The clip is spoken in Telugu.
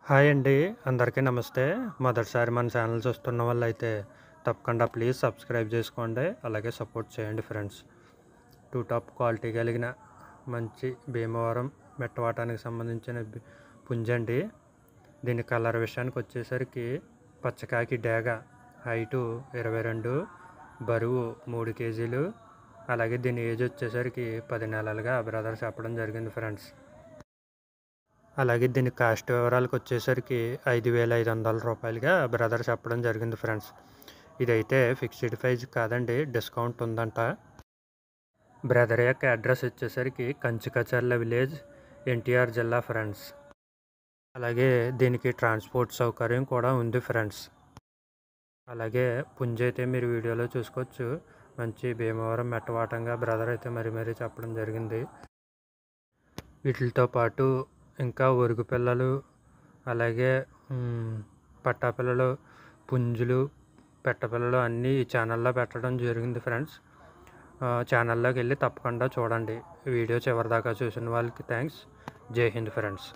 హాయ్ అండి. అందరికీ నమస్తే. మొదటిసారి మన ఛానల్ చూస్తున్న వాళ్ళైతే తప్పకుండా ప్లీజ్ సబ్స్క్రైబ్ చేసుకోండి. అలాగే సపోర్ట్ చేయండి ఫ్రెండ్స్. టాప్ క్వాలిటీ కలిగిన మంచి భీమవరం మెట్టవాటానికి సంబంధించిన పుంజండి. దీని కలర్ విషయానికి వచ్చేసరికి పచ్చకాకి డేగ, హైటు 22, బరువు 3 కేజీలు. అలాగే దీని ఏజ్ వచ్చేసరికి 10 నెలలుగా బ్రదర్ చెప్పడం జరిగింది ఫ్రెండ్స్. అలాగే దీని కాస్ట్ వివరాలకు వచ్చేసరికి 5,500 రూపాయలుగా బ్రదర్ చెప్పడం జరిగింది ఫ్రెండ్స్. ఇదైతే ఫిక్స్డ్ ప్రైజ్ కాదండి, డిస్కౌంట్ ఉందంట. బ్రదర్ యొక్క అడ్రస్ వచ్చేసరికి కంచికచర్ల విలేజ్, ఎన్టీఆర్ జిల్లా ఫ్రెండ్స్. అలాగే దీనికి ట్రాన్స్పోర్ట్ సౌకర్యం కూడా ఉంది ఫ్రెండ్స్. అలాగే పుంజ అయితే మీరు వీడియోలో చూసుకోవచ్చు. మంచి భీమవరం మెట్టవాటంగా బ్రదర్ అయితే మరీ చెప్పడం జరిగింది. వీటితో పాటు ఇంకా ఒరుగు పిల్లలు, అలాగే పట్టాపిల్లలు, పుంజులు, పెట్టపిల్లలు అన్నీ ఈ ఛానల్లో పెట్టడం జరిగింది ఫ్రెండ్స్. ఛానల్లోకి వెళ్ళి తప్పకుండా చూడండి. వీడియో చివరిదాకా చూసిన వాళ్ళకి థ్యాంక్స్. జై హింద్ ఫ్రెండ్స్.